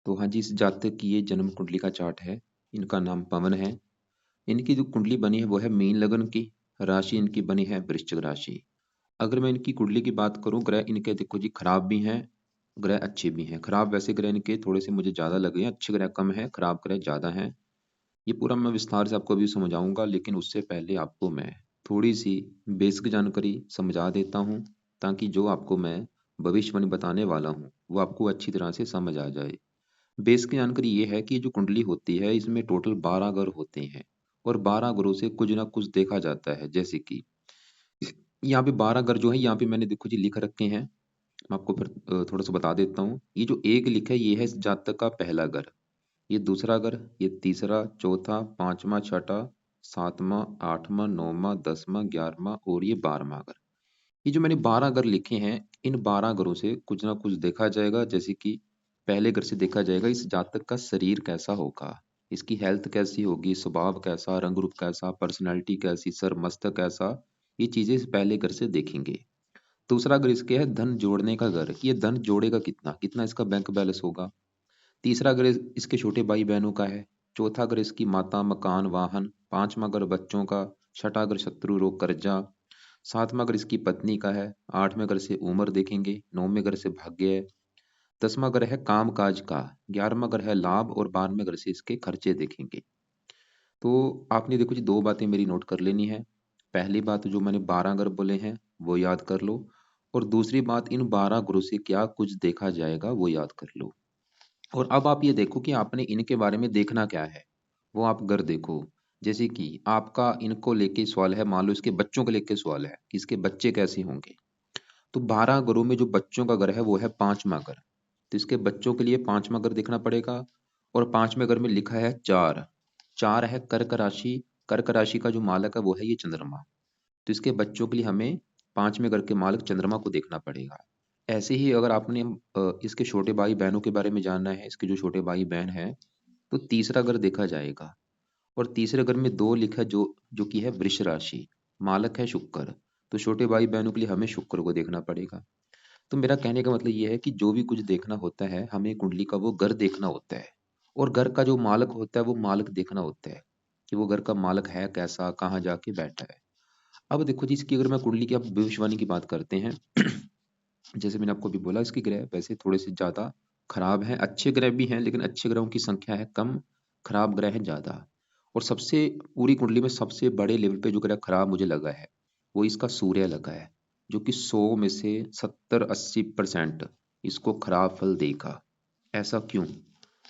तो हाँ जी, इस जातक की ये जन्म कुंडली का चार्ट है। इनका नाम पवन है। इनकी जो कुंडली बनी है वो है मीन लगन की। राशि इनकी बनी है वृश्चिक राशि। अगर मैं इनकी कुंडली की बात करूं, ग्रह इनके देखो जी खराब भी हैं, ग्रह अच्छे भी हैं। खराब वैसे ग्रह इनके थोड़े से मुझे ज्यादा लगे हैं, अच्छे ग्रह कम है, खराब ग्रह ज्यादा हैं। ये पूरा मैं विस्तार से आपको अभी समझाऊंगा, लेकिन उससे पहले आपको मैं थोड़ी सी बेसिक जानकारी समझा देता हूँ, ताकि जो आपको मैं भविष्यवाणी बताने वाला हूँ वो आपको अच्छी तरह से समझ आ जाए। बेस की जानकारी ये है कि जो कुंडली होती है इसमें टोटल 12 ग्रह होते हैं, और 12 ग्रहों से कुछ ना कुछ देखा जाता है। जैसे कि यहाँ पे 12 ग्रह जो है यहाँ पे मैंने देखो जी लिख रखे हैं। मैं आपको फिर थोड़ा सा बता देता हूँ। ये जो एक लिखा है ये है इस जातक का पहला ग्रह, ये दूसरा ग्रह, ये तीसरा, चौथा, पांचवा, छठा, सातवां, आठवां, नौवां, दसवां, ग्यारहवां और ये 12वां ग्रह। ये जो मैंने 12 ग्रह लिखे हैं, इन 12 ग्रहों से कुछ ना कुछ देखा जाएगा। जैसे कि पहले ग्रह से देखा जाएगा इस जातक का शरीर कैसा होगा, इसकी हेल्थ कैसी होगी, स्वभाव कैसा, रंग रूप कैसा, पर्सनैलिटी कैसी, सर मस्तक कैसा। ये चीजें इस पहले ग्रह से देखेंगे। दूसरा ग्रह इसके है धन जोड़ने का ग्रह, कि ये धन जोड़ेगा कितना कितना इसका बैंक बैलेंस होगा। तीसरा ग्रह इसके छोटे भाई बहनों का है। चौथा ग्रह इसकी माता, मकान, वाहन। पांचवा ग्रह बच्चों का। छठा ग्रह शत्रु, रोग, कर्जा। सातवां ग्रह इसकी पत्नी का है। आठवें ग्रह से उम्र देखेंगे। नौवें ग्रह से भाग्य है। 10वां ग्रह है काम काज का। 11वां ग्रह है लाभ, और 12वें ग्रह से इसके खर्चे देखेंगे। तो आपने देखो जी दो बातें मेरी नोट कर लेनी है। पहली बात जो मैंने 12 ग्रह बोले हैं वो याद कर लो, और दूसरी बात इन 12 ग्रहों से क्या कुछ देखा जाएगा वो याद कर लो। और अब आप ये देखो कि आपने इनके बारे में देखना क्या है, वो आप घर देखो। जैसे कि आपका इनको लेके सवाल है, मान लो इसके बच्चों को लेके सवाल है कि इसके बच्चे कैसे होंगे। तो 12 ग्रहों में जो बच्चों का घर है वो है पांचवा घर। तो इसके बच्चों के लिए पांचवा घर देखना पड़ेगा। और पांचवें घर में लिखा है चार। चार है कर्क राशि। कर्क राशि का जो मालक है वो है ये चंद्रमा। तो इसके बच्चों के लिए हमें पांचवें घर के मालक चंद्रमा को देखना पड़ेगा। ऐसे ही अगर आपने इसके छोटे भाई बहनों के बारे में जानना है, इसके जो छोटे भाई बहन है, तो तीसरा घर देखा जाएगा। और तीसरे घर में दो लिखा है जो कि है वृष राशि, मालक है शुक्र। तो छोटे भाई बहनों के लिए हमें शुक्र को देखना पड़ेगा। तो मेरा कहने का मतलब ये है कि जो भी कुछ देखना होता है हमें कुंडली का वो घर देखना होता है। और घर का जो मालक होता है वो मालक देखना होता है, कि वो घर का मालक है कैसा, कहाँ जाके बैठा है। अब देखो जी इसकी अगर मैं कुंडली की, आप भविष्यवाणी की बात करते हैं। जैसे मैंने आपको अभी बोला, इसके ग्रह वैसे थोड़े से ज्यादा खराब हैं। अच्छे ग्रह भी हैं लेकिन अच्छे ग्रहों की संख्या है कम, खराब ग्रह है ज्यादा। और सबसे पूरी कुंडली में सबसे बड़े लेवल पे जो ग्रह खराब मुझे लगा है वो इसका सूर्य लगा है, जो कि 100 में से 70-80% इसको खराब फल देगा। ऐसा क्यों?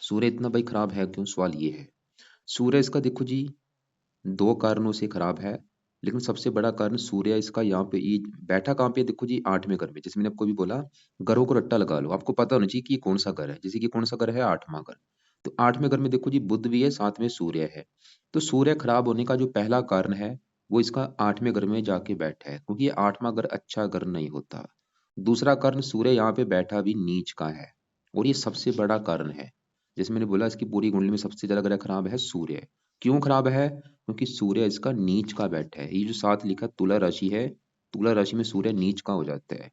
सूर्य इतना भाई खराब है क्यों, सवाल ये है। सूर्य इसका देखो जी दो कारणों से खराब है, लेकिन सबसे बड़ा कारण सूर्य इसका यहाँ पे ये बैठा कहाँ पे है, देखो जी 8वें घर में। जैसे मैंने आपको भी बोला, घरों को रट्टा लगा लो, आपको पता होना चाहिए कि ये कौन सा घर है। जैसे कि कौन सा घर है, 8वां घर। तो 8वें घर में देखो जी बुध भी है, साथ में सूर्य है। तो सूर्य खराब होने का जो पहला कारण है वो इसका 8वें घर में जाके बैठा है, क्योंकि ये 8वां घर अच्छा घर नहीं होता। दूसरा कारण, सूर्य यहाँ पे बैठा भी नीच का है, और ये सबसे बड़ा कारण है। जैसे मैंने बोला इसकी पूरी कुंडली में सबसे ज्यादा ग्रह खराब है सूर्य। क्यों खराब है? क्योंकि सूर्य इसका नीच का बैठा है। ये जो साथ लिखा तुला राशि है, तुला राशि में सूर्य नीच का हो जाता है।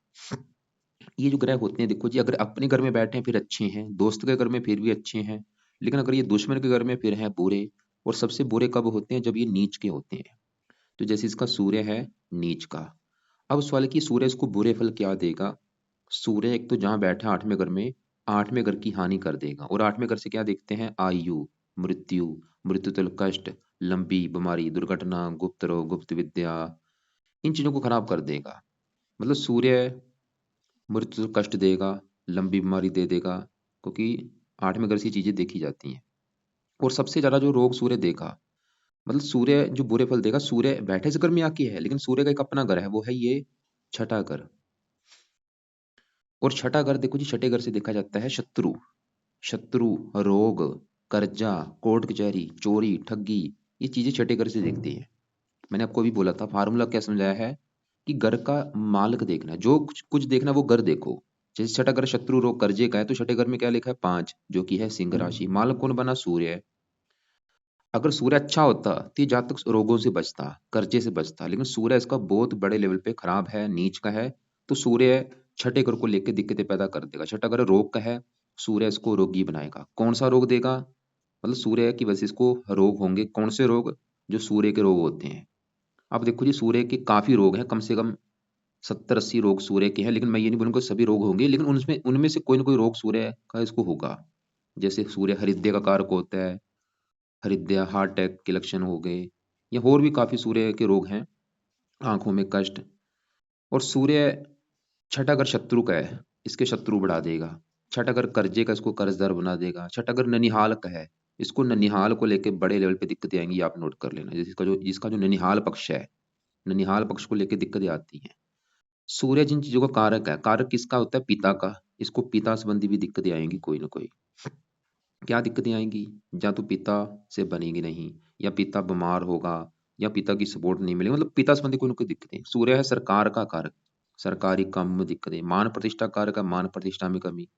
ये जो ग्रह होते हैं देखो जी, अगर अपने घर में बैठे हैं फिर अच्छे हैं, दोस्त के घर में फिर भी अच्छे हैं, लेकिन अगर ये दुश्मन के घर में फिर हैं बुरे। और सबसे बुरे कब होते हैं? जब ये नीच के होते हैं। तो जैसे इसका सूर्य है नीच का। अब सवाल है कि सूर्य इसको बुरे फल क्या देगा। सूर्य एक तो जहां बैठा है 8वें घर में, 8वें घर की हानि कर देगा। और 8वें घर से क्या देखते हैं? आयु, मृत्यु, मृत्युतल कष्ट, लंबी बीमारी, दुर्घटना, गुप्त रोग, गुप्त विद्या, इन चीजों को खराब कर देगा। मतलब सूर्य मृत्यु कष्ट देगा, लंबी बीमारी दे देगा, क्योंकि 8वें घर से चीजें देखी जाती हैं। और सबसे ज्यादा जो रोग सूर्य देगा, मतलब सूर्य जो बुरे फल देगा, सूर्य बैठे इस घर में आके है, लेकिन सूर्य का एक अपना घर है, वो है ये छठा घर। और छठा घर देखो जी, छठे घर से देखा जाता है शत्रु। शत्रु, रोग, कर्जा, कोर्ट कचहरी, चोरी, ठगी, ये चीजें छठे घर से देखती है। मैंने आपको भी बोला था, फार्मूला क्या समझाया है, कि घर का मालक देखना है। जो कुछ कुछ देखना वो घर देखो। जैसे छठा घर शत्रु, रोग, कर्जे का है, तो छठे घर में क्या लिखा है? 5, जो कि है सिंह राशि। मालक कौन बना? सूर्य है। अगर सूर्य अच्छा होता तो ये जातक रोगों से बचता, कर्जे से बचता, लेकिन सूर्य इसका बहुत बड़े लेवल पे खराब है, नीच का है। तो सूर्य छठे घर को लेकर दिक्कतें पैदा कर देगा। छठा घर रोग का है, सूर्य इसको रोगी बनाएगा। कौन सा रोग देगा? मतलब सूर्य की वजह से इसको रोग होंगे। कौन से रोग? जो सूर्य के रोग होते हैं। अब देखो जी, सूर्य के काफी रोग हैं, कम से कम 70-80 रोग सूर्य के हैं, लेकिन मैं ये नहीं बोलूंगा सभी रोग होंगे, लेकिन उनमें उनमें से कोई ना कोई रोग सूर्य का इसको होगा। जैसे सूर्य हृदय का कारक होता है, हृदय हार्ट अटैक के लक्षण हो गए, या और भी काफी सूर्य के रोग हैं। आंखों में कष्ट। और सूर्य छठ अगर शत्रु का है, इसके शत्रु बढ़ा देगा। छठ अगर कर्जे का, इसको कर्जदार बना देगा। छठ अगर ननिहाल का है, इसको ननिहाल को लेके बड़े लेवल पे दिक्कतें आएंगी, आप नोट कर लेना। जिसका जो ननिहाल पक्ष है, ननिहाल पक्ष को लेके दिक्कतें आती हैं। सूर्य जिन चीजों का कारक है, कारक किसका होता है? पिता का। इसको पिता संबंधी भी दिक्कतें आएंगी कोई ना कोई। क्या दिक्कतें आएंगी? या तो पिता से बनेगी नहीं, या पिता बीमार होगा, या पिता की सपोर्ट नहीं मिलेगी, मतलब पिता संबंधी कोई ना कोई दिक्कतें। सूर्य है सरकार का कारक, सरकारी काम में दिक्कतें। मान प्रतिष्ठा कारक है, मान प्रतिष्ठा में कमी।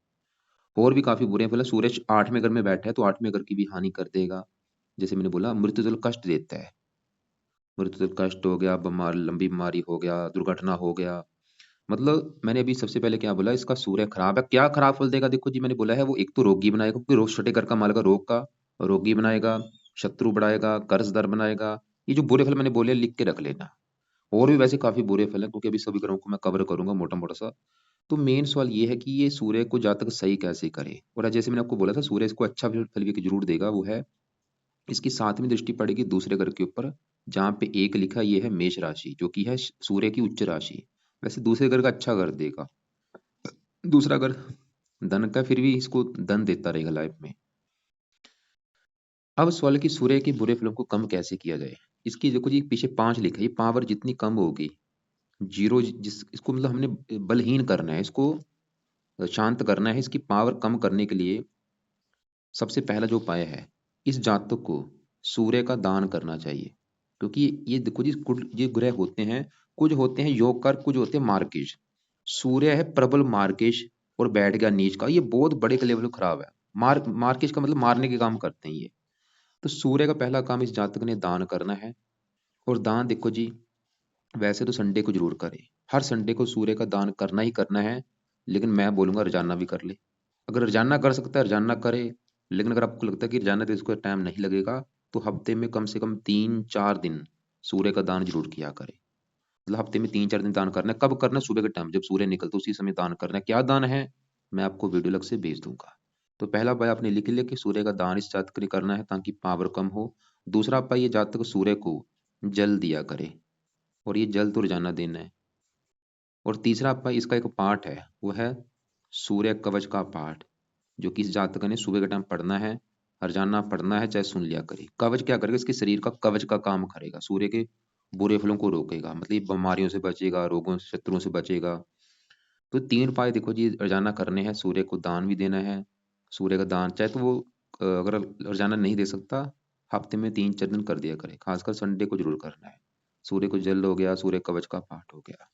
और भी काफी बुरे फल। सूरज 8वें घर में बैठा है तो 8वें घर की भी हानि कर देगा। जैसे मैंने बोला, मृत्युजल कष्ट देता है। मृत्युजल कष्ट हो गया, बीमार लंबी बीमारी हो गया, दुर्घटना हो गया। मतलब मैंने अभी सबसे पहले क्या बोला, इसका सूर्य खराब है। क्या खराब फल देगा? देखो जी, मैंने बोला है वो एक तो रोगी बनाएगा, क्योंकि रोग छठे घर का मालिक है, रोग का रोगी बनाएगा, शत्रु बढ़ाएगा, कर्जदार बनाएगा। ये जो बुरे फल मैंने बोले लिख के रख लेना। और भी वैसे काफी बुरे फल हैं, क्योंकि अभी सभी ग्रहों को मैं कवर करूंगा मोटा मोटा सा। तो मेन सवाल ये है कि ये सूर्य को जातक सही कैसे करे। और जैसे मैंने आपको बोला था, सूर्य इसको अच्छा फल भी जरूर देगा। वो है, इसकी 7वीं दृष्टि पड़ेगी दूसरे घर के ऊपर, जहां पे एक लिखा ये है मेष राशि, जो कि है सूर्य की उच्च राशि। वैसे दूसरे घर का अच्छा कर देगा। दूसरा घर धन का, फिर भी इसको धन देता रहेगा लाइफ में। अब सवाल है कि सूर्य के बुरे फलों को कम कैसे किया जाए। इसकी देखो जी, पीछे 5 लिखा है। ये पावर जितनी कम होगी, जीरो जिस इसको मतलब हमने बलहीन करना है, इसको शांत करना है। इसकी पावर कम करने के लिए सबसे पहला जो उपाय है, इस जातक को सूर्य का दान करना चाहिए। क्योंकि ये देखो जी, ये ग्रह होते हैं, कुछ होते हैं योगकर, कुछ होते हैं मार्केश। सूर्य है प्रबल मार्केश, और बैठ गया नीच का, ये बहुत बड़े के लेवल खराब है। मार्केश का मतलब मारने के काम करते हैं ये। तो सूर्य का पहला काम इस जातक ने दान करना है। और दान देखो जी, वैसे तो संडे को जरूर करे। हर संडे को सूर्य का दान करना ही करना है। लेकिन मैं बोलूंगा रोजाना भी कर ले। अगर रोजाना कर सकता है रोजाना करे। लेकिन अगर आपको लगता है कि रोजाना तो इसको टाइम नहीं लगेगा, तो हफ्ते में कम से कम 3-4 दिन सूर्य का दान जरूर किया करे। मतलब हफ्ते में 3-4 दिन दान करना है। कब करना है? सुबह के टाइम जब सूर्य निकलता है उसी समय दान करना है। क्या दान है? मैं आपको वीडियो लग से भेज दूंगा। तो पहला उपाय आपने लिख लिया कि सूर्य का दान इस जातक ने करना है, ताकि पावर कम हो। दूसरा उपाय, ये जातक सूर्य को जल दिया करे, और ये जल तो रोजाना देना है। और तीसरा उपाय, इसका एक पाठ है, वो है सूर्य कवच का पाठ, जो कि इस जातक ने सुबह के टाइम पढ़ना है। हरजाना पढ़ना है, चाहे सुन लिया करे। कवच क्या करेगा? इसके शरीर का कवच का काम करेगा, सूर्य के बुरे फलों को रोकेगा, मतलब ये बीमारियों से बचेगा, रोगों शत्रुओं से बचेगा। तो 3 उपाय देखो जी रोजाना करने हैं। सूर्य को दान भी देना है। सूर्य का दान चाहे तो वो अगर रोजाना नहीं दे सकता, हफ्ते में 3-4 दिन कर दिया करे। खासकर संडे को जरूर करना है। सूर्य को जल हो गया, सूर्य कवच का पाठ हो गया।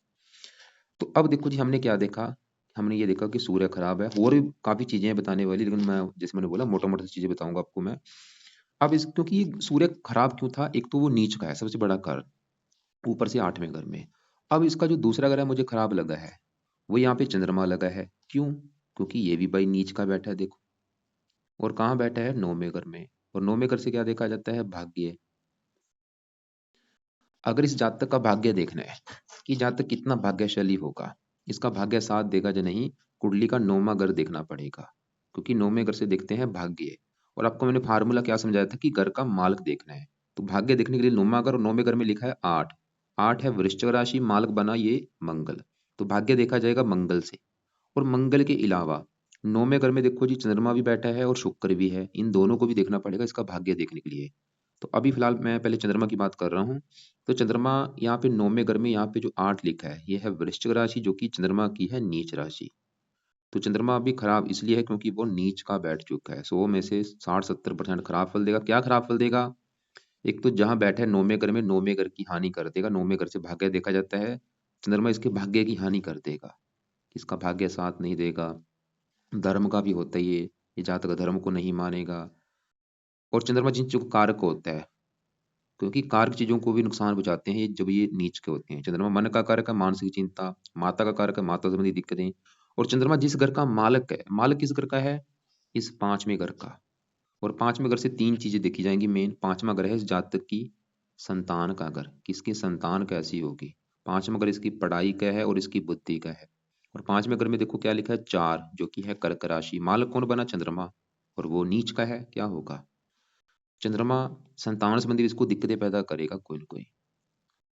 तो अब देखो जी, हमने क्या देखा? हमने ये देखा कि सूर्य खराब है। और भी काफी चीजें हैं बताने वाली, लेकिन मैं जैसे मैंने बोला मोटा मोटा चीजें बताऊंगा आपको मैं। अब इस क्योंकि ये सूर्य खराब क्यों था? एक तो वो नीच का है, सबसे बड़ा कारण, ऊपर से 8वें घर में। अब इसका जो दूसरा घर है मुझे खराब लगा है, वो यहाँ पे चंद्रमा लगा है। क्यों? क्योंकि ये भी भाई नीच का बैठा है देखो। और कहाँ बैठा है? 9वें घर में। और 9वें घर से क्या देखा जाता है? भाग्य। अगर इस जातक का भाग्य देखना है कि जातक कितना भाग्यशाली होगा, इसका भाग्य साथ देगा या नहीं, कुंडली का 9वां घर देखना पड़ेगा। क्योंकि 9वें घर से देखते हैं भाग्य। और आपको मैंने फार्मूला क्या समझाया था कि घर का मालक देखना है। तो भाग्य देखने के लिए 9वां घर, और 9वें घर में लिखा है 8। 8 है वृश्चिक राशि, मालक बना ये मंगल। तो भाग्य देखा जाएगा मंगल से। और मंगल के अलावा 9वें घर में देखो जी, चंद्रमा भी बैठा है और शुक्र भी है। इन दोनों को भी देखना पड़ेगा इसका भाग्य देखने के लिए। तो अभी फिलहाल मैं पहले चंद्रमा की बात कर रहा हूँ। तो चंद्रमा यहाँ पे 9वें घर में, यहाँ पे जो 8 लिखा है, ये है वृश्चिक राशि, जो कि चंद्रमा की है नीच राशि। तो चंद्रमा अभी खराब इसलिए है क्योंकि वो नीच का बैठ चुका है। 100 में से 60-70% खराब फल देगा। क्या खराब फल देगा? एक तो जहां बैठे 9वें घर में, 9वें घर की हानि कर देगा। 9वें घर से भाग्य देखा जाता है। चंद्रमा इसके भाग्य की हानि कर देगा। इसका भाग्य साथ नहीं देगा। धर्म का भी होता ही है, ये जातक धर्म को नहीं मानेगा। और चंद्रमा जिन चीजों का कारक होता है, क्योंकि कारक चीजों को भी नुकसान पहुंचाते हैं जब ये नीच के होते हैं। चंद्रमा मन का कारक है, मानसिक चिंता। माता का कारक है, माता संबंधी दिक्कतें। और चंद्रमा जिस घर का मालक है, मालक किस घर का है? इस पांचवें घर का। और पांचवें घर से तीन चीजें देखी जाएंगी मेन। पांचवा घर है इस जातक की संतान का घर, किसकी संतान कैसी होगी। पांचवा घर इसकी पढ़ाई का है और इसकी बुद्धि का है। और पांचवें घर में देखो क्या लिखा है, चार, जो कि है कर्क राशि। मालक कौन बना, चंद्रमा, और वो नीच का है, क्या होगा चंद्रमा। संतान संबंधी इसको दिक्कतें पैदा करेगा कोई ना कोई।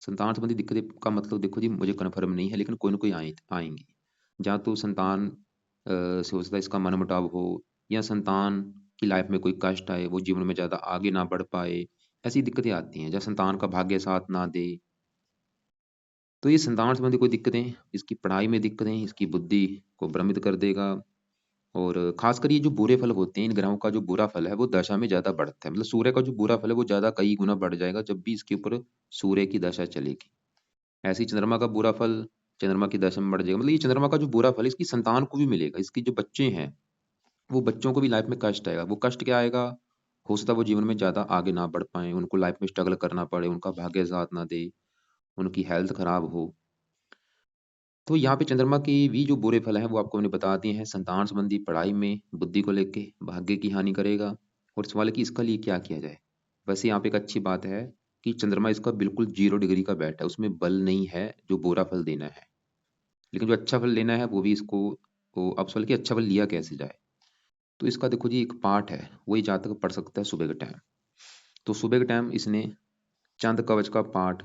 संतान संबंधी दिक्कतें का मतलब देखो जी, मुझे कन्फर्म नहीं है, लेकिन कोई ना कोई आएंगी। जहाँ तो संतान से हो सकता है इसका मनमुटाव हो, या संतान की लाइफ में कोई कष्ट आए, वो जीवन में ज़्यादा आगे ना बढ़ पाए, ऐसी दिक्कतें आती हैं। जहाँ संतान का भाग्य साथ ना दे, तो ये संतान संबंधी कोई दिक्कतें, इसकी पढ़ाई में दिक्कतें, इसकी बुद्धि को भ्रमित कर देगा। और खासकर ये जो बुरे फल होते हैं, इन ग्रहों का जो बुरा फल है वो दशा में ज्यादा बढ़ता है। मतलब सूर्य का जो बुरा फल है वो ज्यादा कई गुना बढ़ जाएगा जब भी इसके ऊपर सूर्य की दशा चलेगी। ऐसे ही चंद्रमा का बुरा फल चंद्रमा की दशा में बढ़ जाएगा। मतलब ये चंद्रमा का जो बुरा फल इसकी संतान को भी मिलेगा, इसकी जो बच्चे हैं वो बच्चों को भी लाइफ में कष्ट आएगा। वो कष्ट क्या आएगा, हो सकता है वो जीवन में ज्यादा आगे ना बढ़ पाए, उनको लाइफ में स्ट्रगल करना पड़े, उनका भाग्य साथ ना दे, उनकी हेल्थ खराब हो। तो यहाँ पे चंद्रमा के भी जो बुरे फल हैं वो आपको मैंने बता दिए हैं। संतान संबंधी, पढ़ाई में, बुद्धि को लेके, भाग्य की हानि करेगा। और सवाल है कि इसका लिए क्या किया जाए। वैसे यहाँ पे एक अच्छी बात है कि चंद्रमा इसका बिल्कुल 0 डिग्री का बैठ है, उसमें बल नहीं है जो बुरा फल देना है। लेकिन जो अच्छा फल लेना है वो भी इसको, वो अब सवाल कि अच्छा फल लिया कैसे जाए। तो इसका देखो जी, एक पाठ है, वही जातक पढ़ सकता है सुबह के टाइम। तो सुबह के टाइम इसने चंद कवच का पाठ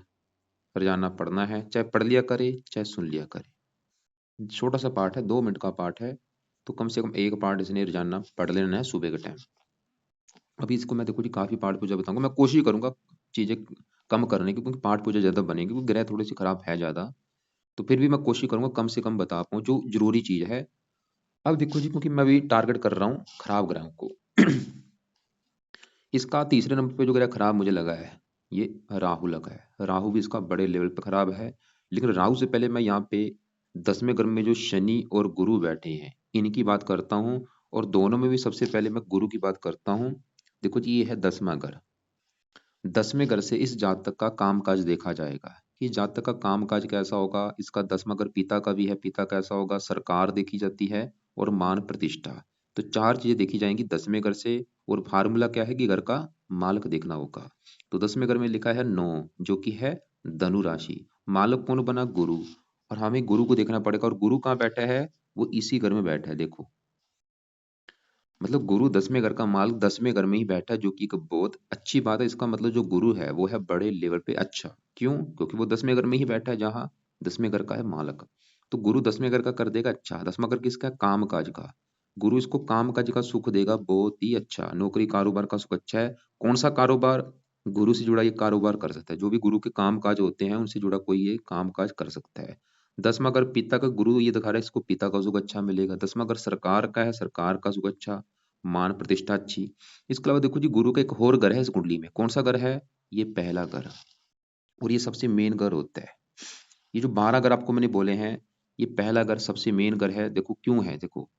रोजाना पढ़ना है, चाहे पढ़ लिया करे चाहे सुन लिया करे। छोटा सा पाठ है, 2 मिनट का पाठ है। तो कम से कम एक पाठ इसने रोजाना पढ़ लेना है सुबह के टाइम। अभी इसको मैं देखो जी काफी पाठ पूजा बताऊंगा, मैं कोशिश करूंगा चीजें कम करने की, क्योंकि पाठ पूजा ज्यादा बनेगी, क्योंकि ग्रह थोड़ी सी खराब है ज्यादा। तो फिर भी मैं कोशिश करूंगा कम से कम बता पाऊँ जो जरूरी चीज है। अब देखो जी, क्योंकि मैं भी टारगेट कर रहा हूँ खराब ग्रहों को। इसका तीसरे नंबर पे जो ग्रह खराब मुझे लगा है, ये राहु लगा है। राहु भी इसका बड़े लेवल पे खराब है। लेकिन राहु से पहले मैं यहाँ पे 10वें घर में जो शनि और गुरु बैठे हैं इनकी बात करता हूँ। और दोनों में भी सबसे पहले मैं गुरु की बात करता हूँ। देखो जी, ये है 10वां घर। 10वें घर से इस जातक का कामकाज देखा जाएगा कि जातक का कामकाज कैसा होगा। इसका 10वां घर पिता का भी है, पिता कैसा होगा, सरकार देखी जाती है, और मान प्रतिष्ठा। तो चार चीजें देखी जाएंगी 10वें घर से। और फार्मूला क्या है कि घर का मालक देखना होगा। तो 10वें घर में लिखा है 9, जो कि है धनु राशि। मालक कौन बना, गुरु। और हमें गुरु को देखना पड़ेगा, और गुरु कहाँ बैठा है, वो इसी घर में बैठा है। देखो, मतलब गुरु 10वें घर का मालिक 10वें घर में ही बैठा है, जो कि एक बहुत अच्छी बात है। इसका मतलब जो गुरु है वो है बड़े लेवल पे अच्छा। क्यों, क्योंकि वो 10वें घर में ही बैठा है जहाँ 10वें घर का है मालक। तो गुरु 10वें घर का कर देगा अच्छा। 10वां घर किसका है, काम काज का। गुरु इसको काम काज का सुख देगा बहुत ही अच्छा। नौकरी कारोबार का सुख अच्छा है। कौन सा कारोबार, गुरु से जुड़ा ये कारोबार कर सकता है। जो भी गुरु के काम काज होते हैं उनसे जुड़ा कोई ये काम काज कर सकता है। 10वां घर पिता का, गुरु ये दिखा रहा है इसको पिता का सुख अच्छा मिलेगा। 10वां घर सरकार का है, सरकार का सुख अच्छा, मान प्रतिष्ठा अच्छी। इसके अलावा देखो जी, गुरु का एक और घर है इस कुंडली में। कौन सा घर है, ये पहला घर। और ये सबसे मेन घर होता है। ये जो 12 घर आपको मैंने बोले हैं, ये पहला घर सबसे मेन घर है। देखो क्यों है, देखो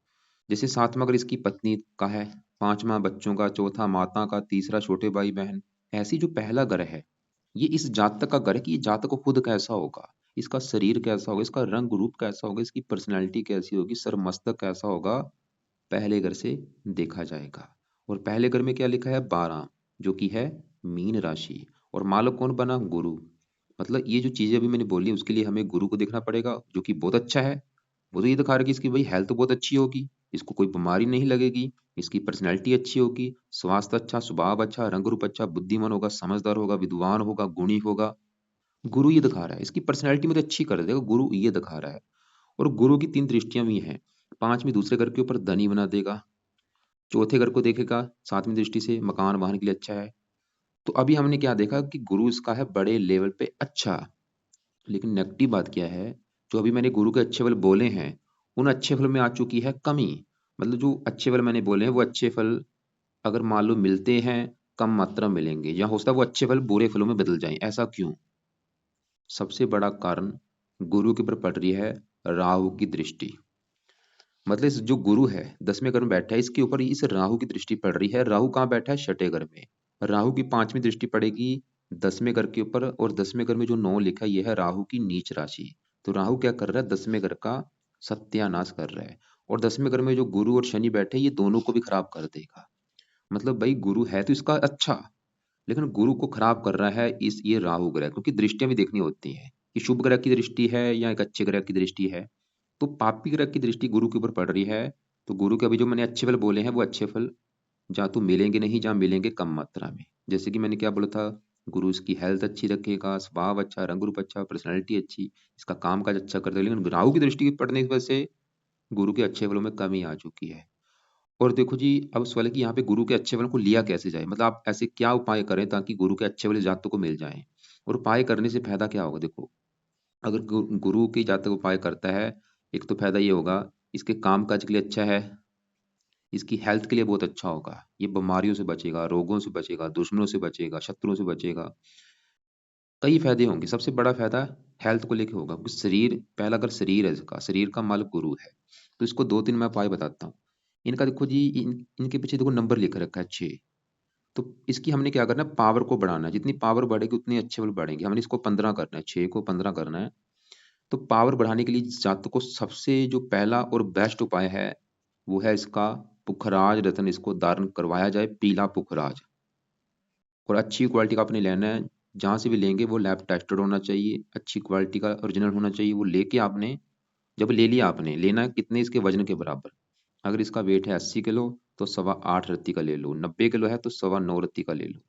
जैसे 7वां घर इसकी पत्नी का है, 5वां बच्चों का, चौथा माता का, तीसरा छोटे भाई बहन। ऐसी जो पहला घर है, ये इस जातक का घर है कि ये जातक को खुद कैसा होगा, इसका शरीर कैसा होगा, इसका रंग रूप कैसा होगा, इसकी पर्सनैलिटी कैसी होगी, सर मस्तक कैसा होगा, पहले घर से देखा जाएगा। और पहले घर में क्या लिखा है, 12, जो कि है मीन राशि। और मालक कौन बना, गुरु। मतलब ये जो चीजें अभी मैंने बोली उसके लिए हमें गुरु को देखना पड़ेगा, जो कि बहुत अच्छा है। वो तो ये दिखा रहा है कि इसकी भाई हेल्थ बहुत अच्छी होगी, इसको कोई बीमारी नहीं लगेगी, इसकी पर्सनैलिटी अच्छी होगी, स्वास्थ्य अच्छा, स्वभाव अच्छा, रंग रूप अच्छा, बुद्धिमान होगा, समझदार होगा, विद्वान होगा, गुणी होगा। गुरु ये दिखा रहा है इसकी पर्सनैलिटी मुझे अच्छी कर देगा, गुरु ये दिखा रहा है। और गुरु की 3 दृष्टियां भी हैं। 5वीं दूसरे घर के ऊपर धनी बना देगा, चौथे घर को देखेगा 7वीं दृष्टि से, मकान वाहन के लिए अच्छा है। तो अभी हमने क्या देखा कि गुरु इसका है बड़े लेवल पे अच्छा। लेकिन नेगेटिव बात क्या है, जो अभी मैंने गुरु के अच्छे फल बोले हैं उन अच्छे फल में आ चुकी है कमी। मतलब जो अच्छे फल मैंने बोले हैं वो अच्छे फल अगर मान लो मिलते हैं, कम मात्रा में मिलेंगे, या हो सकता है वो अच्छे फल बुरे फलों में बदल जाएं। ऐसा क्यों, सबसे बड़ा कारण गुरु के ऊपर पड़ रही है राहु की दृष्टि। मतलब जो गुरु है 10वें घर में बैठा है, इसके ऊपर इस राहु की दृष्टि पड़ रही है। राहु कहाँ बैठा है, छठे घर में। राहु की 5वीं दृष्टि पड़ेगी 10वें घर के ऊपर, और 10वें घर में जो 9 लिखा है यह है राहु की नीच राशि। तो राहु क्या कर रहा है, 10वें घर का सत्यानाश कर रहा है। और 10वें घर में जो गुरु और शनि बैठे ये दोनों को भी खराब कर देगा। मतलब भाई गुरु है तो इसका अच्छा, लेकिन गुरु को खराब कर रहा है इस ये राहु ग्रह, क्योंकि दृष्टियां भी देखनी होती हैं कि शुभ ग्रह की दृष्टि है या एक अच्छे ग्रह की दृष्टि है। तो पापी ग्रह की दृष्टि गुरु के ऊपर पड़ रही है, तो गुरु के अभी जो मैंने अच्छे फल बोले हैं वो अच्छे फल जहाँ तो मिलेंगे नहीं, जहाँ मिलेंगे कम मात्रा में। जैसे कि मैंने क्या बोला था, गुरु इसकी हेल्थ अच्छी रखेगा, स्वभाव अच्छा, रंग रूप अच्छा, पर्सनैलिटी अच्छी, इसका काम काज अच्छा कर देगा। लेकिन राहु की दृष्टि पड़ने की वजह से गुरु के अच्छे फलों में कमी आ चुकी है। और देखो जी, अब सवाल है कि यहाँ पे गुरु के अच्छे फलों को लिया कैसे जाए, मतलब आप ऐसे क्या उपाय करें ताकि गुरु के अच्छे फल जातकों को मिल जाएं। और उपाय करने से फायदा क्या होगा, देखो अगर गुरु की जातक उपाय करता है, एक तो फायदा ये होगा इसके काम काज के लिए अच्छा है, इसकी हेल्थ के लिए बहुत अच्छा होगा, ये बीमारियों से बचेगा, रोगों से बचेगा, दुश्मनों से बचेगा, शत्रुओं से बचेगा। कई फायदे होंगे। सबसे बड़ा फायदा हेल्थ को लेके होगा, क्योंकि शरीर पहला, अगर शरीर है इसका, शरीर का मालिक गुरु है, तो इसको दो तीन मैं उपाय बताता हूँ। इनका देखो जी, इनके पीछे देखो नंबर लिख रखा है 6। तो इसकी हमने क्या करना है, पावर को बढ़ाना है। जितनी पावर बढ़ेगी उतनी अच्छे बल बढ़ेंगे। हमने इसको 15 करना है, 6 को 15 करना है। तो पावर बढ़ाने के लिए जातक को सबसे जो पहला और बेस्ट उपाय है वो है इसका पुखराज रत्न, इसको धारण करवाया जाए, पीला पुखराज। और अच्छी क्वालिटी का आपने लेना है, जहाँ से भी लेंगे वो लैब टेस्टेड होना चाहिए, अच्छी क्वालिटी का ओरिजिनल होना चाहिए। वो लेके आपने, जब ले लिया आपने, लेना है कितने, इसके वजन के बराबर। अगर इसका वेट है 80 किलो तो 8.25 रत्ती का ले लो, 90 किलो है तो 9.25 रत्ती का ले लो।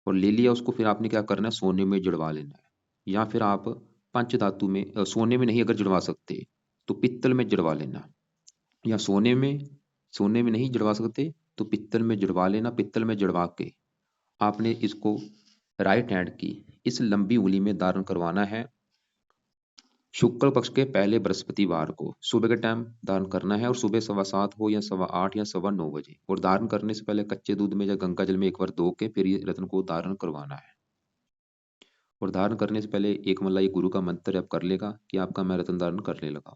और ले लिया उसको, फिर आपने क्या करना है, सोने में जड़वा लेना है। या फिर आप पंच धातु में, सोने में नहीं अगर जड़वा सकते तो पित्तल में जड़वा लेना। या सोने में नहीं जड़वा सकते तो पित्तल में जड़वा लेना। पित्तल में जड़वा के आपने इसको राइट हैंड की इस लंबी उंगली में धारण करवाना है। शुक्ल पक्ष के पहले बृहस्पतिवार को सुबह के टाइम धारण करना है, और सुबह 7:15 हो या 8:15 या 9:15 बजे। और धारण करने से पहले कच्चे दूध में या गंगा जल में एक बार धो के फिर ये रत्न को धारण करवाना है। और धारण करने से पहले एक मलाई गुरु का मंत्र जप कर लेगा कि आपका मैं रत्न धारण करने लगा।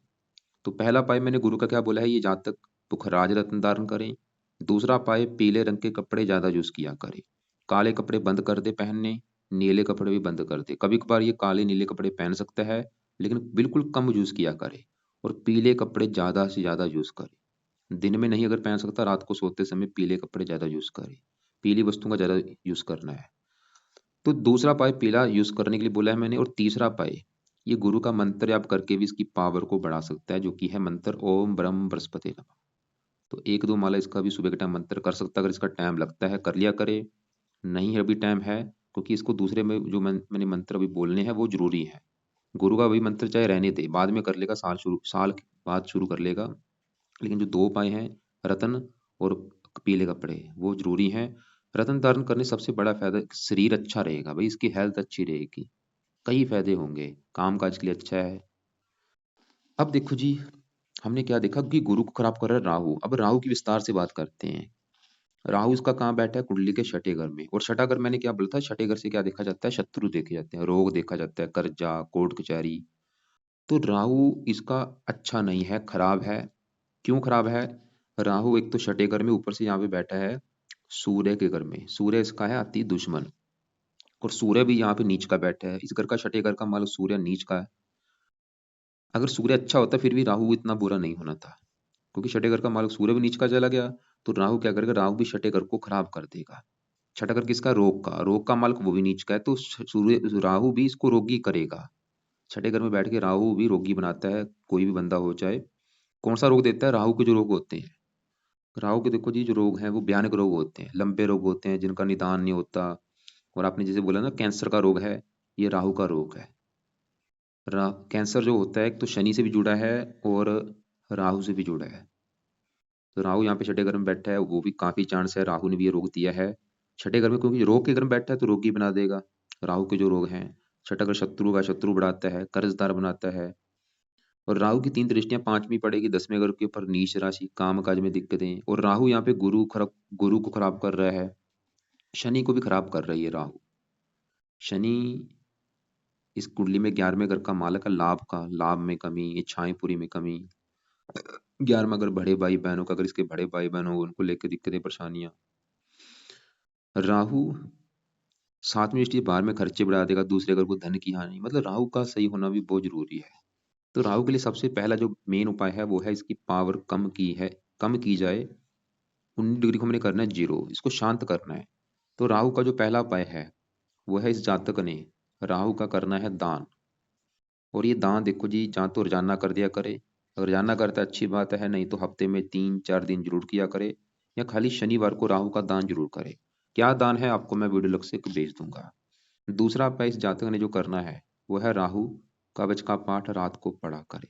तो पहला पाए मैंने गुरु का क्या बोला है, ये जातक पुखराज रत्न धारण करें। दूसरा पाए पीले रंग के कपड़े ज्यादा यूज किया करें, काले कपड़े बंद कर दे पहनने, नीले कपड़े भी बंद कर दे। कभी कभार ये काले नीले कपड़े पहन सकता है, लेकिन बिल्कुल कम यूज किया करे। और पीले कपड़े ज्यादा से ज्यादा यूज करे। दिन में नहीं अगर पहन सकता, रात को सोते समय पीले कपड़े ज्यादा यूज करे, पीली वस्तुओं का ज्यादा यूज करना है। तो दूसरा पाए पीला यूज करने के लिए बोला है मैंने। और तीसरा पाए ये गुरु का मंत्र आप करके भी इसकी पावर को बढ़ा सकता है, जो कि है मंत्र ओम ब्रह्म बृहस्पति नमः। तो एक दो माला इसका भी सुबह के टाइम मंत्र कर सकता है, अगर इसका टाइम लगता है कर लिया करे, नहीं है अभी टाइम है, क्योंकि इसको दूसरे में जो मैंने मंत्र अभी बोलने हैं वो जरूरी है। गुरु का वही मंत्र चाहे रहने दे, बाद में कर लेगा, साल के बाद शुरू कर लेगा। लेकिन जो दो उपाय हैं, रतन और पीले कपड़े, वो जरूरी हैं। रतन धारण करने से सबसे बड़ा फायदा शरीर अच्छा रहेगा भाई, इसकी हेल्थ अच्छी रहेगी, कई फायदे होंगे, काम काज के लिए अच्छा है। अब देखो जी, हमने क्या देखा कि गुरु को खराब कर रहा है राहु। अब राहु की विस्तार से बात करते हैं। राहु इसका कहाँ बैठा है, कुंडली के छठे घर में। और छठा घर मैंने क्या बोला था, छठे घर से क्या देखा जाता है, शत्रु देखे जाते हैं, रोग देखा जाता है, कर्जा, कोर्ट कचहरी। तो राहु इसका अच्छा नहीं है, खराब है। क्यों खराब है, राहु एक तो छठे घर में, ऊपर से यहाँ पे बैठा है सूर्य के घर में। सूर्य इसका है अति दुश्मन, और सूर्य भी यहाँ पे नीच का बैठा है। इस घर का, छठे घर का मालिक सूर्य नीच का है। अगर सूर्य अच्छा होता फिर भी राहु इतना बुरा नहीं होना था, क्योंकि छठे घर का मालिक सूर्य भी नीच का चला गया। तो राहु क्या करेगा, राहु भी छठे घर को खराब कर देगा। छठा घर किसका, रोग का मालिक वो भी नीच का है, तो सूर्य राहु भी इसको रोगी करेगा। छठे घर में बैठ के राहु भी रोगी बनाता है, कोई भी बंदा हो चाहे। कौन सा रोग देता है, राहु के जो रोग होते हैं, राहु के देखो जी जो रोग हैं वो भयानक रोग होते हैं, लंबे रोग होते हैं जिनका निदान नहीं होता। और आपने जैसे बोला ना कैंसर का रोग है, ये राहु का रोग है। कैंसर जो होता है एक तो शनि से भी जुड़ा है और राहु से भी जुड़ा है। तो राहु यहाँ पे छठे घर में बैठा है, वो भी काफी चांस है राहु ने भी ये रोग दिया है छठे घर में, क्योंकि रोग के घर में बैठा है तो रोगी बना देगा। राहु के जो रोग हैं, छठा घर शत्रु का शत्रु बढ़ाता है, कर्जदार बनाता है। और राहु की तीन दृष्टियां, पांचवी पड़ेगी 10वें घर के ऊपर, नीच राशि, काम काज में दिक्कतें। और राहु यहाँ पे गुरु को खराब कर रहा है, शनि को भी खराब कर रही है राहु। शनि इस कुंडली में 11वें घर का मालक है, लाभ का, लाभ में कमी, इच्छाएं पूरी में कमी। 11वां अगर बड़े भाई बहनों का, अगर इसके बड़े भाई बहन हो उनको लेकर दिक्कतें परेशानियां। राहु 7वीं दृष्टि बाहर में खर्चे बढ़ा देगा, दूसरे घर को धन की हानि। मतलब राहु का सही होना भी बहुत जरूरी है। तो राहु के लिए सबसे पहला जो मेन उपाय है वो है इसकी पावर कम की जाए। 19 डिग्री को हमने करना है 0, इसको शांत करना है। तो राहु का जो पहला उपाय है वो है इस जातक ने राहु का करना है दान। और ये दान देखो जी, जहाँ तो रोजाना कर दिया करे, अगर रोजाना करता है अच्छी बात है, नहीं तो हफ्ते में 3-4 दिन जरूर किया करे, या खाली शनिवार को राहु का दान जरूर करे। क्या दान है आपको मैं वीडियो लग से भेज दूंगा। दूसरा उपाय इस जातक ने जो करना है वो है राहु कवच का पाठ रात को पढ़ा करे।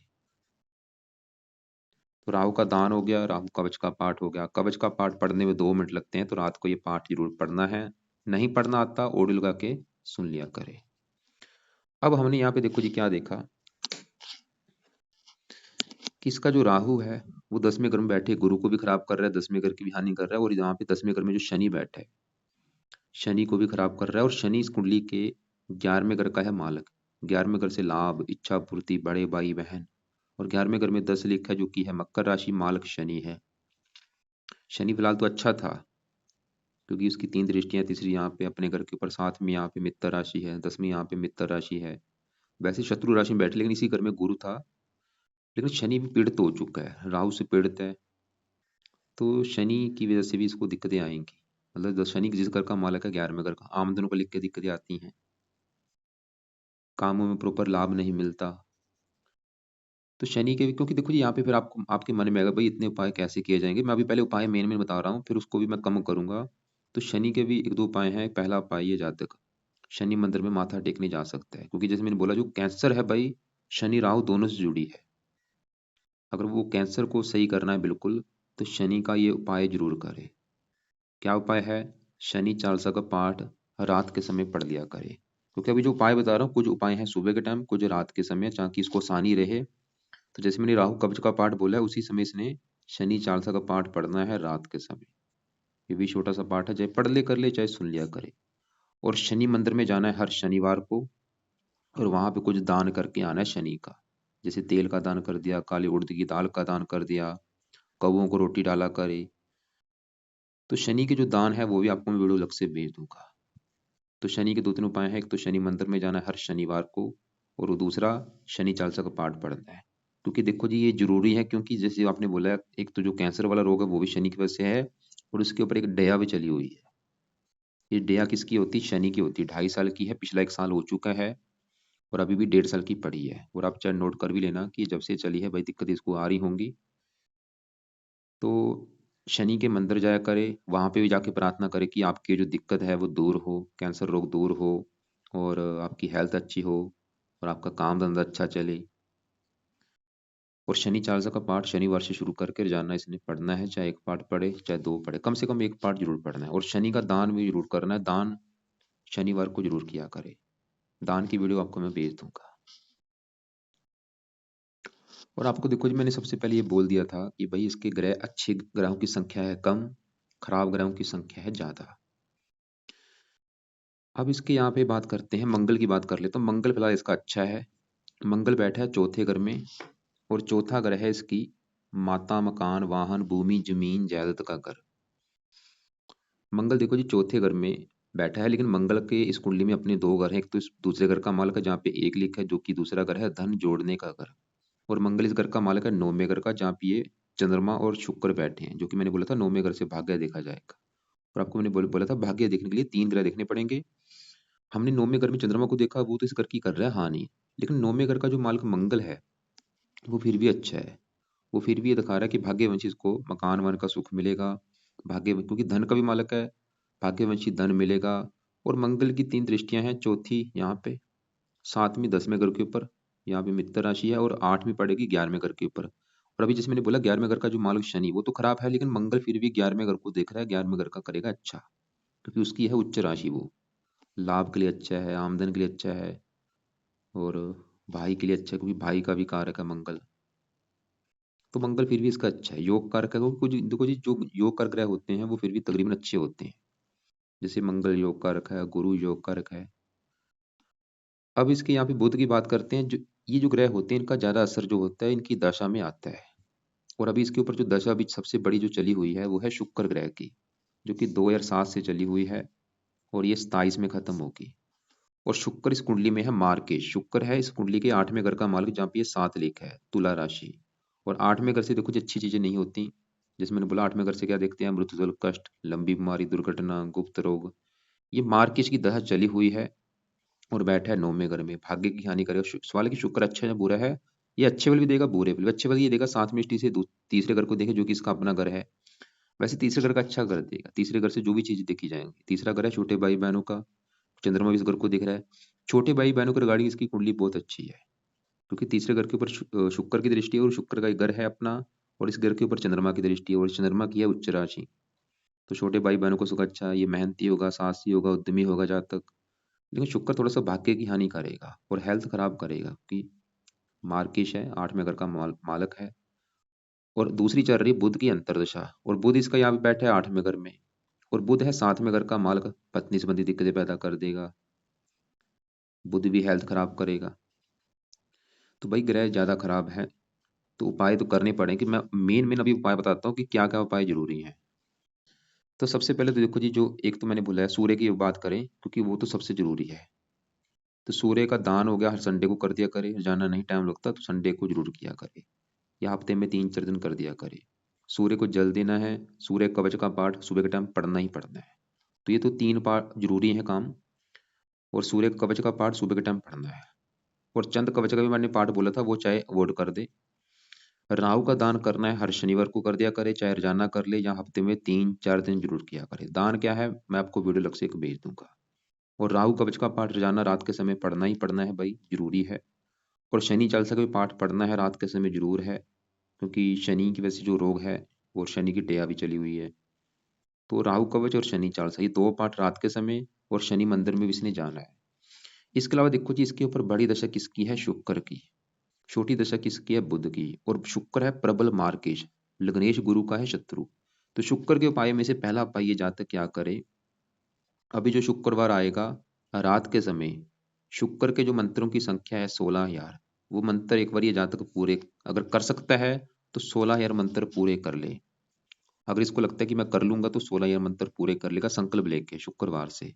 तो राहु का दान हो गया, राहु कवच का पाठ हो गया। कवच का पाठ पढ़ने में 2 मिनट लगते हैं, तो रात को ये पाठ जरूर पढ़ना है। नहीं पढ़ना आता ऑडियो लगा के सुन लिया करे। अब हमने यहाँ पे देखो जी क्या देखा कि इसका जो राहु है वो 10वें घर में बैठे गुरु को भी खराब कर रहा है, 10वें घर की भी हानि कर रहा है, और यहाँ पे 10वें घर में जो शनि बैठा है शनि को भी खराब कर रहा है। और शनि इस कुंडली के 11वें घर का है मालक। 11वें घर से लाभ, इच्छा पूर्ति, बड़े भाई बहन। और 11वें घर में 10 लिखा है जो कि है मकर राशि, मालक शनि है। शनि फिलहाल तो अच्छा था क्योंकि उसकी 3 दृष्टियां, तीसरी यहाँ पे अपने घर के ऊपर, 7वीं यहाँ पे मित्र राशि है, 10वीं यहाँ पे मित्र राशि है। वैसे शत्रु राशि में बैठे, लेकिन इसी घर में गुरु था। लेकिन शनि भी पीड़ित हो चुका है, राहु से पीड़ित है, तो शनि की वजह से भी इसको दिक्कतें आएंगी। मतलब शनि जिस घर का मालक है 11वें घर का, आमदन को लेकर के दिक्कतें आती हैं, कामों में प्रॉपर लाभ नहीं मिलता। तो शनि के भी, क्योंकि देखो जी यहाँ पे फिर आपको आपके मन में आएगा भाई इतने उपाय कैसे किए जाएंगे। मैं अभी पहले उपाय मेन मेन बता रहा हूँ, फिर उसको भी मैं कम करूंगा। तो शनि के भी 1-2 उपाय हैं। पहला उपाय ये जातक शनि मंदिर में माथा टेकने जा सकता है, क्योंकि जैसे मैंने बोला जो कैंसर है भाई, शनि राहु दोनों से जुड़ी है। अगर वो कैंसर को सही करना है बिल्कुल, तो शनि का ये उपाय जरूर करे। क्या उपाय है? शनि चालीसा का पाठ रात के समय पढ़ लिया करे। क्योंकि अभी जो उपाय बता रहा हूँ, कुछ उपाय हैं सुबह के टाइम, कुछ रात के समय, ताकि इसको आसानी रहे। तो जैसे मैंने राहु कवच का पाठ बोला है, उसी समय इसने शनि चालीसा का पाठ पढ़ना है रात के समय। ये भी छोटा सा पाठ है, चाहे पढ़ ले कर ले, चाहे सुन लिया करे। और शनि मंदिर में जाना है हर शनिवार को, और वहां पे कुछ दान करके आना है शनि का। जैसे तेल का दान कर दिया, काली उड़द की दाल का दान कर दिया, कौओं को रोटी डाला करे। तो शनि के जो दान है वो भी आपको मैं वीडियो अलग से भेज दूंगा। तो शनि के 2-3 उपाय हैं। एक तो शनि मंदिर में जाना है हर शनिवार को, और वो दूसरा शनि चालीसा का पाठ पढ़ना है। क्योंकि देखो जी ये जरूरी है, क्योंकि जैसे आपने बोला एक तो जो कैंसर वाला रोग है वो भी शनि की वजह से है, और उसके ऊपर एक दया भी चली हुई है। ये दया किसकी होती है? शनि की होती है। 2.5 साल की है, पिछला 1 साल हो चुका है, और अभी भी 1.5 साल की पड़ी है। और आप चाहे नोट कर भी लेना कि जब से चली है भाई दिक्कत इसको आ रही होंगी। तो शनि के मंदिर जाया करे, वहां पे भी जाके प्रार्थना करे कि आपकी जो दिक्कत है वो दूर हो, कैंसर रोग दूर हो, और आपकी हेल्थ अच्छी हो, और आपका काम धंधा अच्छा चले। और शनि चालीसा का पाठ शनिवार से शुरू करके जाना, इसने पढ़ना है। चाहे एक पाठ पढ़े चाहे 2 पढ़े, कम से कम एक पाठ जरूर पढ़ना है। और शनि का दान भी जरूर करना है। दान शनिवार को जरूर किया करे। दान की वीडियो आपको मैं भेज दूंगा। और आपको देखो जी मैंने सबसे पहले ये बोल दिया था कि भाई इसके ग्रह, अच्छे ग्रहों की संख्या है कम, खराब ग्रहों की संख्या है ज्यादा। अब इसके यहाँ पे बात करते हैं, मंगल की बात कर ले तो मंगल फिलहाल इसका अच्छा है। मंगल बैठा है चौथे घर में, और चौथा घर है इसकी माता, मकान, वाहन, भूमि, जमीन, जायदाद का घर। मंगल देखो जी चौथे घर में बैठा है, लेकिन मंगल के इस कुंडली में अपने 2 घर हैं। एक तो इस दूसरे घर का मालक है जहाँ पे 1 लिखा है, जो कि दूसरा घर है धन जोड़ने का घर। और मंगल इस घर का मालक है 9वें घर का, जहाँ पे ये चंद्रमा और शुक्र बैठे हैं, जो कि मैंने बोला था 9वें घर से भाग्य देखा जाएगा। और आपको मैंने बोला था भाग्य देखने के लिए 3 ग्रह देखने पड़ेंगे। हमने 9वें घर में चंद्रमा को देखा, वो तो इस घर की कर रहा है हानि। लेकिन 9वें घर का जो मालिक मंगल है वो फिर भी अच्छा है। वो फिर भी ये दिखा रहा है कि भाग्यवंशी इसको मकान वन का सुख मिलेगा। भाग्य, क्योंकि धन का भी मालक है, भाग्यवंशी धन मिलेगा। और मंगल की 3 दृष्टियां हैं, चौथी यहाँ पे, 7वीं 10वें घर के ऊपर, यहाँ पे मित्र राशि है, और 8वीं पड़ेगी 11वें घर के ऊपर। और अभी जैसे मैंने बोला 11वें घर का जो मालिक शनि वो तो खराब है, लेकिन मंगल फिर भी 11वें घर को देख रहा है, 11वें घर का करेगा अच्छा, क्योंकि उसकी है उच्च राशि। वो लाभ के लिए अच्छा है, आमदन के लिए अच्छा है, और भाई के लिए अच्छा है, क्योंकि भाई का भी कारक है मंगल। तो मंगल फिर भी इसका अच्छा है, योग कारक है। कुछ देखो जी जो योग कारक ग्रह होते हैं वो फिर भी तकरीबन अच्छे होते हैं। जैसे मंगल योग कारक है, गुरु योग कारक है। अब इसके यहाँ पे बुध की बात करते हैं। जो ये जो ग्रह होते हैं इनका ज्यादा असर जो होता है इनकी दशा में आता है। और अभी इसके ऊपर जो दशा अभी सबसे बड़ी जो चली हुई है वो है शुक्र ग्रह की, जो कि 2007 से चली हुई है, और ये 27 में खत्म होगी। और शुक्र इस कुंडली में है मार्केश। शुक्र है इस कुंडली के 8वें घर का मालिक, जहाँ पे ये 7 लिखा है, तुला राशि। और 8वें घर से देखो जी अच्छी चीजें नहीं होती। जैसे मैंने बोला 8वें घर से क्या देखते हैं, मृत्यु जल कष्ट, लंबी बीमारी, दुर्घटना, गुप्त रोग। ये मार्केश की दशा चली हुई है और बैठा है 9वें घर में, भाग्य की हानि करेगा। सवाल है कि शुक्र अच्छा है या बुरा है। ये अच्छे बल भी देगा बुरे बल भी। अच्छे बल ये देगा 7वीं दृष्टि से तीसरे घर को देखे, जो कि इसका अपना घर है। वैसे तीसरे घर का अच्छा कर देगा, तीसरे घर से जो भी चीज देखी जाएंगी। तीसरा घर है छोटे भाई बहनों का, चंद्रमा भी इस घर को दिख रहा है। छोटे भाई बहनों के रिगार्डिंग इसकी कुंडली बहुत अच्छी है, क्योंकि तीसरे घर के ऊपर शुक्र की दृष्टि है और शुक्र का घर है अपना, और इस घर के ऊपर चंद्रमा की दृष्टि है और चंद्रमा की है उच्च राशि। तो छोटे भाई बहनों को सुख अच्छा, ये मेहनती होगा, साहसी होगा, उद्यमी होगा जातक। लेकिन शुक्र थोड़ा सा भाग्य की हानि करेगा और हेल्थ खराब करेगा, क्योंकि मार्किश है, 8वें घर का मालक है। और दूसरी चल रही है बुध की अंतर्दशा, और बुध इसका यहाँ पे बैठा है 8वें घर में, और बुध है 7वें घर का मालक। पत्नी संबंधी दिक्कतें पैदा कर देगा, बुध भी हेल्थ खराब करेगा। तो भाई ग्रह ज्यादा खराब है, तो उपाय तो करने पड़ेंगे। मैं मेन अभी उपाय बताता हूँ कि क्या क्या उपाय जरूरी है। तो सबसे पहले तो देखो जी, जो एक तो मैंने बोला है सूर्य की बात करें, क्योंकि वो तो सबसे जरूरी है। तो सूर्य का दान हो गया, हर संडे को कर दिया करे। जाना नहीं टाइम लगता तो संडे को जरूर किया करे, या हफ्ते में 3-4 दिन कर दिया करे। सूर्य को जल देना है। सूर्य कवच का पाठ सुबह के टाइम पढ़ना ही पढ़ना है। तो ये तो 3 पाठ जरूरी है काम। और सूर्य कवच का पाठ सुबह के टाइम पढ़ना है। और चंद कवच का भी मैंने पाठ बोला था, वो चाहे अवॉइड कर दे। राहु का दान करना है, हर शनिवार को कर दिया करे, चाहे रोजाना कर ले या हफ्ते में 3-4 दिन जरूर किया करे। दान क्या है मैं आपको वीडियो लग से एक भेज दूंगा। और राहु कवच का पाठ रोजाना रात के समय पढ़ना ही पढ़ना है भाई, जरूरी है। और शनि चालीसा का भी पाठ पढ़ना है रात के समय जरूर है, क्योंकि शनि की वजह से जो रोग है, और शनि की टेया भी चली हुई है। तो राहु कवच और शनि चालीसा ये 2 पाठ रात के समय, और शनि मंदिर में भी इसने जाना है। इसके अलावा देखो जी, इसके ऊपर बड़ी दशा किसकी है, शुक्र की। छोटी दशा किसकी है, बुध की। और शुक्र है प्रबल मार्केश, लग्नेश गुरु का है शत्रु। तो शुक्र के उपाय में से पहला उपाय ये जातक क्या करे, अभी जो शुक्रवार आएगा रात के समय, शुक्र के जो मंत्रों की संख्या है 16,000, वो मंत्र एक बार ये जातक पूरे अगर कर सकता है तो 16,000 मंत्र पूरे कर ले। अगर इसको लगता है कि मैं कर लूंगा तो 16,000 मंत्र पूरे कर लेगा, संकल्प लेके शुक्रवार से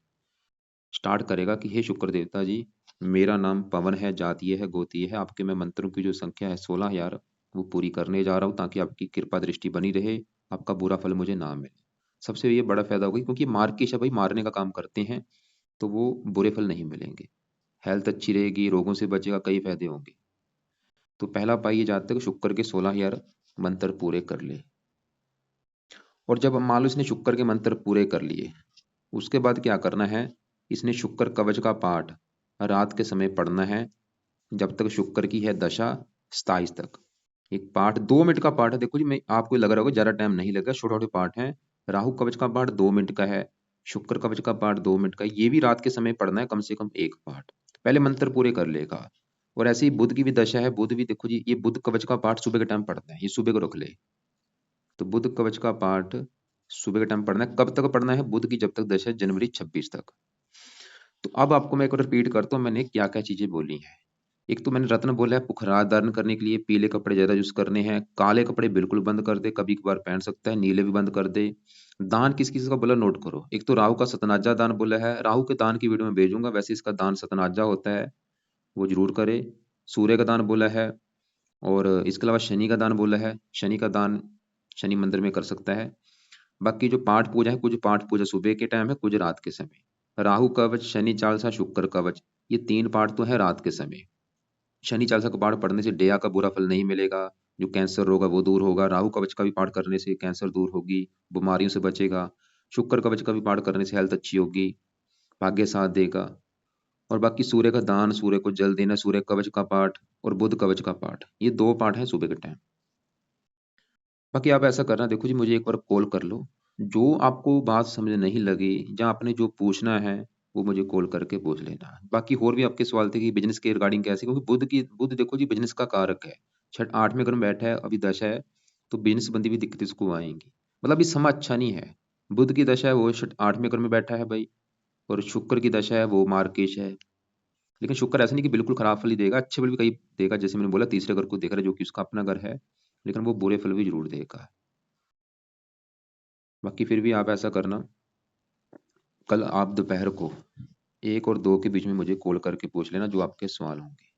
स्टार्ट करेगा कि हे शुक्र देवता जी, मेरा नाम पवन है, जातीय है, गोतीय है, आपके मैं मंत्रों की जो संख्या है 16,000 वो पूरी करने जा रहा हूँ, ताकि आपकी कृपा दृष्टि बनी रहे, आपका बुरा फल मुझे ना मिले। सबसे ये बड़ा फायदा होगा, क्योंकि मार की भाई मारने का काम करते हैं, तो वो बुरे फल नहीं मिलेंगे। हेल्थ अच्छी रहेगी, रोगों से बचेगा, कई फायदे होंगे। तो पहला उपाय ये जाते हैं शुक्र के 16,000 मंत्र पूरे कर ले। और जब मान लो इसने शुक्र के मंत्र पूरे कर लिए, उसके बाद क्या करना है, इसने शुक्र कवच का पाठ रात के समय पढ़ना है, जब तक शुक्र की है दशा 27 तक। एक पाठ 2 मिनट का पाठ है। देखो जी, मैं आपको लग रहा होगा ज्यादा टाइम नहीं लगा, छोटे छोटे पाठ है। राहु कवच का पाठ 2 मिनट का है, शुक्र कवच का पाठ 2 मिनट का है। ये भी रात के समय पढ़ना है, कम से कम एक पाठ पहले मंत्र पूरे कर लेगा। और ऐसे ही बुध की भी दशा है, बुध भी देखो जी, ये बुध कवच का पाठ सुबह के टाइम पढ़ना है, ये सुबह को रख ले। तो बुध कवच का पाठ सुबह के टाइम पढ़ना है। कब तक पढ़ना है बुध की, जब तक दशा है जनवरी 26 तक। तो अब आपको मैं एक बार रिपीट करता हूँ मैंने क्या क्या चीजें बोली हैं। एक तो मैंने रत्न बोला है, पुखराज धारण करने के लिए पीले कपड़े ज्यादा यूज करने हैं। काले कपड़े बिल्कुल बंद कर दे, कभी कभार पहन सकता है, नीले भी बंद कर दे। दान किस किस का बोला नोट करो। एक तो राहु का सतनाजा दान बोला है, राहु के दान की वीडियो में भेजूंगा, वैसे इसका दान सतनाजा होता है, वो जरूर करे। सूर्य का दान बोला है, और इसके अलावा शनि का दान बोला है, शनि का दान शनि मंदिर में कर सकता है। बाकी जो पाठ पूजा है, कुछ पाठ पूजा सुबह के टाइम है, कुछ रात के समय। राहु कवच, शनि चालीसा, शुक्र कवच, ये 3 पाठ तो है रात के समय। शनि चालीसा का पाठ पढ़ने से डेया का बुरा फल नहीं मिलेगा, जो कैंसर होगा वो दूर होगा। राहु कवच का भी पाठ करने से कैंसर दूर होगी, बीमारियों से बचेगा। शुक्र कवच का भी पाठ करने से हेल्थ अच्छी होगी, भाग्य साथ देगा। और बाकी सूर्य का दान, सूर्य को जल देना, सूर्य कवच का पाठ और बुध कवच का पाठ, ये 2 पाठ है सुबह के टाइम। बाकी आप ऐसा करना, देखो जी मुझे एक बार कॉल कर लो, जो आपको बात समझ नहीं लगी या आपने जो पूछना है वो मुझे कॉल करके पूछ लेना। बाकी और भी आपके सवाल थे कि बिजनेस के रिगार्डिंग कैसे, क्योंकि बुध देखो जी बिजनेस का कारक है। 8वें घर में बैठा है, अभी दशा है, तो बिजनेस संबंधी भी दिक्कत इसको आएंगी। मतलब अभी समय अच्छा नहीं है। बुध की दशा है वो 8वें घर में बैठा है भाई, और शुक्र की दशा है वो मार्केश है। लेकिन शुक्र ऐसा नहीं कि बिल्कुल खराब फल ही देगा, अच्छे फल भी कई देगा। जैसे मैंने बोला तीसरे घर को देख रहा है, जो कि उसका अपना घर है, लेकिन वो बुरे फल भी जरूर देगा। बाकी फिर भी आप ऐसा करना, कल आप दोपहर को 1 और 2 के बीच में मुझे कॉल करके पूछ लेना जो आपके सवाल होंगे।